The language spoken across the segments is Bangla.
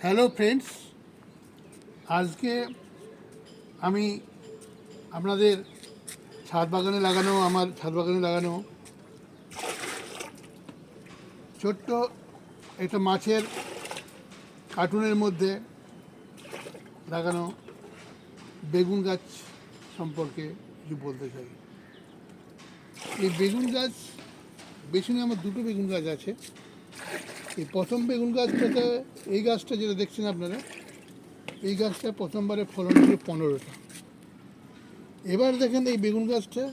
হ্যালো ফ্রেন্ডস, আজকে আমি আপনাদের আমার ছাদ বাগানে লাগানো ছোট্ট একটা মাছের কার্টুনের মধ্যে লাগানো বেগুন গাছ সম্পর্কে কিছু বলতে চাই। এই বেগুন গাছ পেছনে আমার দুটো বেগুন গাছ আছে। এই প্রথম বেগুন গাছটাতে এই গাছটা যেটা দেখছেন আপনারা, এই গাছটা প্রথমবারে ফলন ছিল 15টা। এবার দেখেন এই বেগুন গাছটার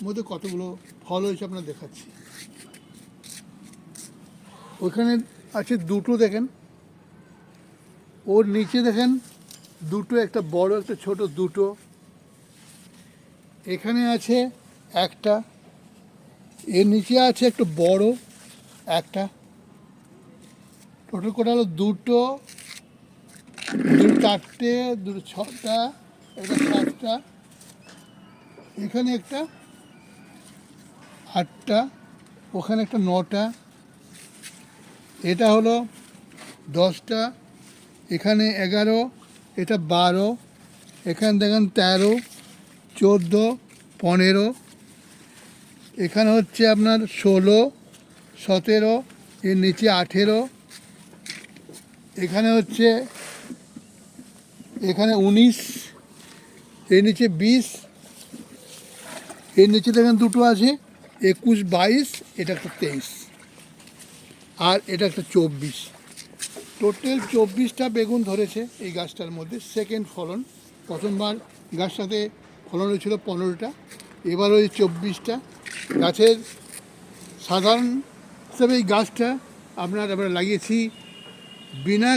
মধ্যে কতগুলো ফল হয়েছে আপনারা দেখাচ্ছি। ওখানে আছে দুটো, দেখেন ওর নিচে দেখেন দুটো, একটা বড় একটা ছোট দুটো। এখানে আছে একটা, এর নিচে আছে একটা বড় একটা। টোটাল কটা হলো দুটো, দুটো চারটে, দুটো ছটা, একটা সাতটা, এখানে একটা আটটা, ওখানে একটা নটা, এটা হলো 10টা, এখানে 11, এটা 12, এখানে দেখেন 13, 14, 15, এখানে হচ্ছে আপনার 16, 17, এর নিচে 18, এখানে হচ্ছে 19, এর নিচে 20, এর নিচে দেখেন দুটো আছে 21, 22, এটা একটা 23, আর এটা একটা 24। টোটাল 24টা বেগুন ধরেছে এই গাছটার মধ্যে। সেকেন্ড ফলন, প্রথমবার গাছটাতে ফলন হয়েছিল 15টা, এবার ওই 24টা। গাছের সাধারণ হিসাবে এই গাছটা আমরা লাগিয়েছি বিনা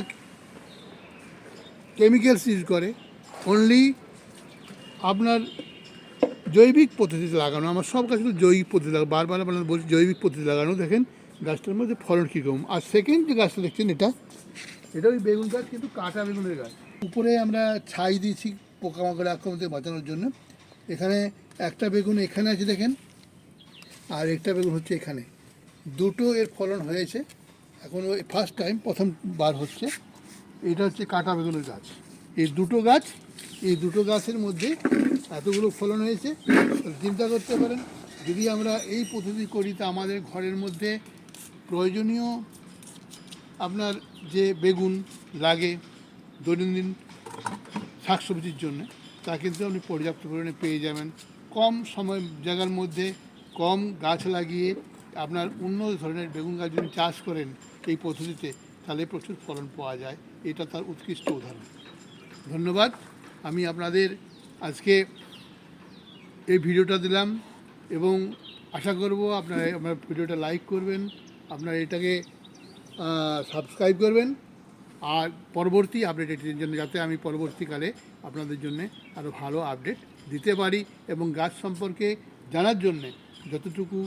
কেমিক্যালস ইউজ করে, অনলি আপনার জৈবিক পদ্ধতিতে লাগানো। আমার সব গাছগুলো জৈবিক পদ্ধতি লাগানো, বারবার আপনার বলছি জৈবিক পদ্ধতি লাগানো। দেখেন গাছটার মধ্যে ফলন কীরকম। আর সেকেন্ড যে গাছটা দেখছেন, এটা ওই বেগুন গাছ, কিন্তু কাঁটা বেগুনের গাছ। উপরে আমরা ছাই দিয়েছি পোকামাকড় আক্রমণ থেকে বাঁচানোর জন্য। এখানে একটা বেগুন এখানে আছে দেখেন, আর একটা বেগুন হচ্ছে এখানে। দুটো এর ফলন হয়েছে, এখন ওই ফার্স্ট টাইম, প্রথমবার হচ্ছে। এটা হচ্ছে কাঁটা বেগুনের গাছ। এই দুটো গাছের মধ্যে এতগুলো ফলন হয়েছে। চিন্তা করতে পারেন, যদি আমরা এই পদ্ধতি করি তা আমাদের ঘরের মধ্যে প্রয়োজনীয় আপনার যে বেগুন লাগে দৈনন্দিন শাকসবজির জন্য, তা কিন্তু আপনি পর্যাপ্ত পরিমাণে পেয়ে যাবেন। কম সময় জায়গার মধ্যে কম গাছ লাগিয়ে আপনার উন্নত ধরনের বেগুন গাছ যদি চাষ করেন এই পদ্ধতিতে, তাহলে প্রচুর ফলন পাওয়া যায়। এটা তার উৎকৃষ্ট উদাহরণ। ধন্যবাদ। আমি আপনাদের আজকে এই ভিডিওটা দিলাম এবং আশা করব আপনারা আমার ভিডিওটা লাইক করবেন, আপনারা এটাকে সাবস্ক্রাইব করবেন, আর পরবর্তী আপডেট এটির জন্য, যাতে আমি পরবর্তীকালে আপনাদের জন্য আরও ভালো আপডেট দিতে পারি এবং গাছ সম্পর্কে জানার জন্যে যতটুকু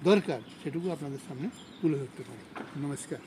দরকার সেটুকু আপনাদের সামনে তুলে ধরতে পারি। নমস্কার।